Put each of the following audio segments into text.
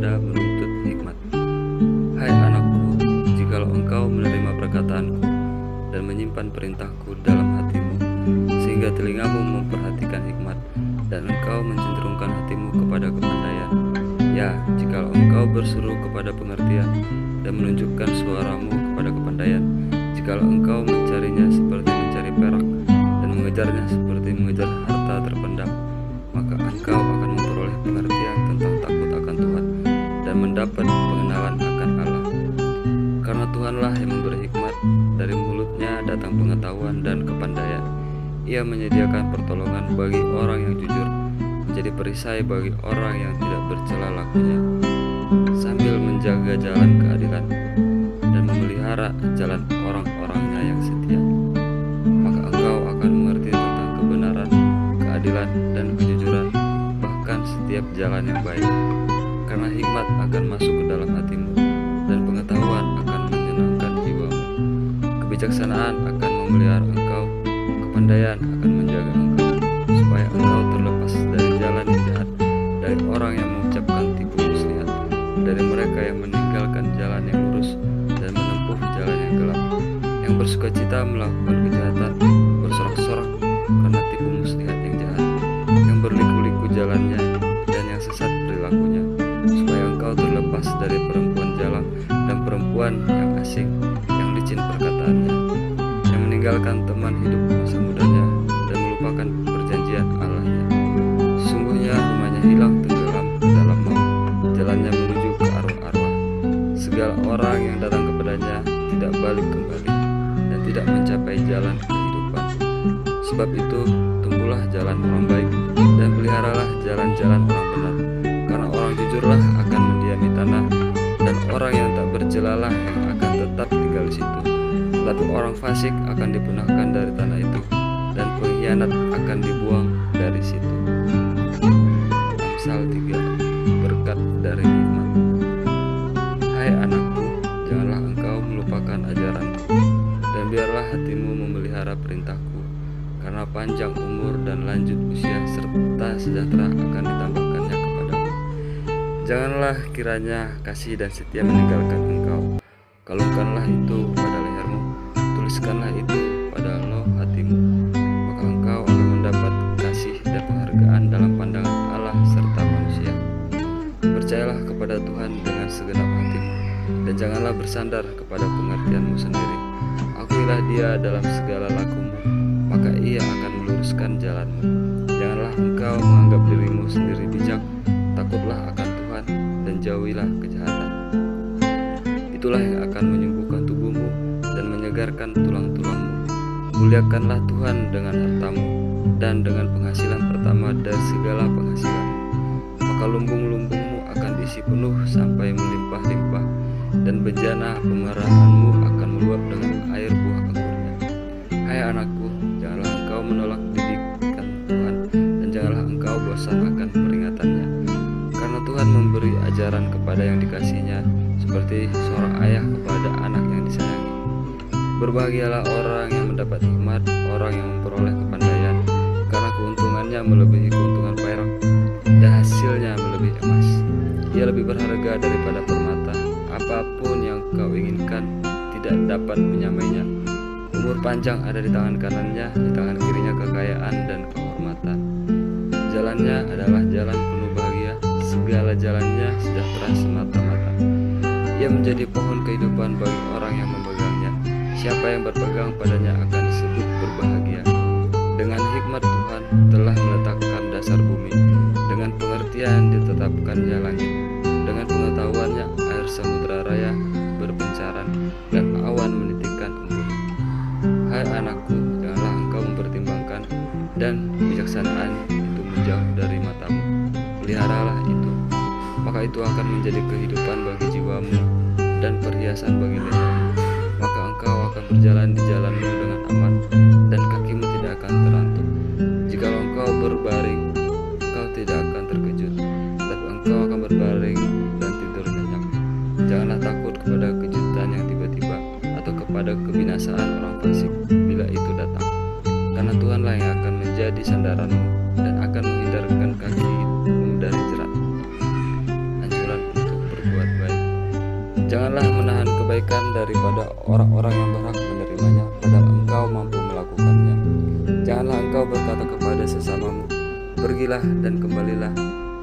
Anda menuntut hikmat. Hai anakku, jikalau engkau menerima perkataanku dan menyimpan perintahku dalam hatimu, sehingga telingamu memperhatikan hikmat dan engkau mencenderungkan hatimu kepada kepandaian. Ya, jikalau engkau berseru kepada pengertian dan menunjukkan suaramu kepada kepandaian, jikalau engkau mencarinya seperti mencari perak dan mengejarnya seperti mengejar harta terpendam, maka engkau akan memperoleh pengertian tentang takut akan Tuhan dan mendapat pengenalan akan Allah. Karena Tuhanlah yang memberi hikmat, dari mulutnya datang pengetahuan dan kepandaian. Ia menyediakan pertolongan bagi orang yang jujur, menjadi perisai bagi orang yang tidak bercela lakunya, sambil menjaga jalan keadilan dan memelihara jalan orang-orangnya yang setia. Maka engkau akan mengerti tentang kebenaran, keadilan, dan kejujuran, bahkan setiap jalan yang baik. Karena hikmat akan masuk ke dalam hatimu, dan pengetahuan akan menyenangkan jiwamu. Kebijaksanaan akan memelihara engkau, kepandaian akan menjaga engkau, supaya engkau terlepas dari jalan yang jahat, dari orang yang mengucapkan tipu muslihat, dari mereka yang meninggalkan jalan yang lurus dan menempuh jalan yang gelap, yang bersukacita melakukan kejahatan, bersorak-sorak karena tipu muslihat yang jahat, yang berliku-liku jalannya dan yang sesat perilakunya, supaya engkau terlepas dari perempuan jalang dan perempuan yang asing, yang licin perkataannya, yang meninggalkan teman hidup masa mudanya dan melupakan perjanjian Allahnya. Sungguhnya rumahnya hilang tenggelam ke dalam maut, jalannya menuju ke arwah-arwah. Segala orang yang datang kepadanya tidak balik kembali dan tidak mencapai jalan kehidupan. Sebab itu tumbuhlah jalan orang baik dan peliharalah jalan-jalan orang benar, karena orang jujurlah akan mendiami tanah, dan orang yang tak bercelalah yang akan tetap tinggal di situ. Tetapi orang fasik akan dipunahkan dari tanah itu, dan pengkhianat akan dibuang dari situ. Amsal 3. Berkat dari hikmat. Hai anakku, janganlah engkau melupakan ajaranku, dan biarlah hatimu memelihara perintahku, karena panjang umur dan lanjut usia serta sejahtera akan ditambahkannya kepadamu. Janganlah kiranya kasih dan setia meninggalkan engkau. Kalungkanlah itu pada lehermu, tuliskanlah itu pada loh hatimu, maka engkau akan mendapat kasih dan penghargaan dalam pandangan Allah serta manusia. Percayalah kepada Tuhan dengan segenap hatimu, dan janganlah bersandar kepada pengertianmu sendiri. Akuilah Dia dalam segala lakumu, maka Ia akan meluruskan jalanmu. Janganlah engkau menganggap dirimu sendiri bijak, takutlah akan Tuhan dan jauhilah kejahatan. Itulah yang akan menyembuhkan tubuhmu dan menyegarkan tulang-tulangmu. Muliakanlah Tuhan dengan hartamu dan dengan penghasilan pertama dari segala penghasilanmu. Maka lumbung-lumbungmu akan diisi penuh sampai melimpah-limpah, dan bejana pemerahanmu akan meluap dengan air buah anggurnya. Hai anakku, janganlah engkau menolak didikan Tuhan, dan janganlah engkau bosan akan peringatannya. Karena Tuhan memberi ajaran kepada yang dikasihinya, seperti seorang ayah kepada anak yang disayangi. Berbahagialah orang yang mendapat hikmat, orang yang memperoleh kepandaian, karena keuntungannya melebihi keuntungan perak, dan hasilnya melebihi emas. Ia lebih berharga daripada permata. Apapun yang kau inginkan tidak dapat menyamainya. Umur panjang ada di tangan kanannya, di tangan kirinya kekayaan dan kehormatan. Jalannya adalah jalan penuh bahagia, segala jalannya sejahtera semata-mata. Ia menjadi pohon kehidupan bagi orang yang memegangnya. Siapa yang berpegang padanya akan disebut berbahagia. Dengan hikmat Tuhan telah meletakkan dasar bumi, dengan pengertian ditetapkannya langit, dengan pengetahuannya air samudera raya berpencaran, dan awan menitikkan embun. Hai anakku, janganlah engkau mempertimbangkan, dan kebijaksanaan itu menjauh dari matamu. Peliharalah itu, maka itu akan menjadi kehidupan bagi jiwamu dan perhiasan bagi lehermu. Maka engkau akan berjalan di jalanmu dengan aman, dan kakimu tidak akan terantuk. Jikalau engkau berbaring, engkau tidak akan terkejut, tapi engkau akan berbaring dan tidur nyenyak. Janganlah takut kepada kejutan yang tiba-tiba, atau kepada kebinasaan orang fasik bila itu datang. Karena Tuhanlah yang akan menjadi sandaranmu, dan akan menghindarkan kakimu dari jerat. Anjuran untuk Janganlah menahan kebaikan daripada orang-orang yang berhak menerimanya, padahal engkau mampu melakukannya. Janganlah engkau berkata kepada sesamamu, pergilah dan kembalilah,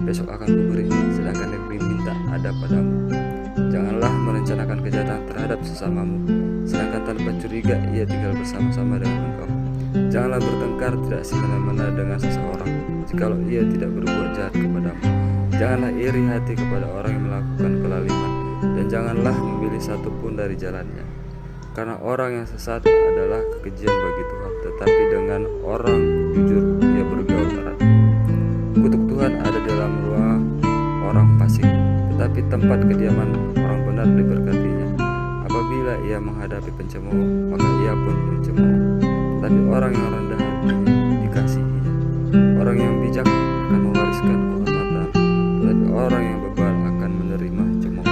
besok akan kuberi, sedangkan yang diminta ada padamu. Janganlah merencanakan kejahatan terhadap sesamamu, sedangkan tanpa curiga ia tinggal bersama-sama dengan engkau. Janganlah bertengkar tidak semena-mena dengan seseorang, jikalau ia tidak berbuat jahat kepadamu. Janganlah iri hati kepada orang yang melakukan kelaliman, dan janganlah memilih satu pun dari jalannya. Karena orang yang sesat adalah kekejian bagi Tuhan, tetapi dengan orang jujur ia bergaul erat. Kutuk Tuhan ada dalam ruang orang fasik, tetapi tempat kediaman orang benar diberkatinya. Apabila ia menghadapi pencemooh, maka ia pun mencemooh. Tetapi orang yang rendah hati dikasihinya. Orang yang bijak akan mewariskan kehormatan, tetapi orang yang bebal akan menerima cemooh.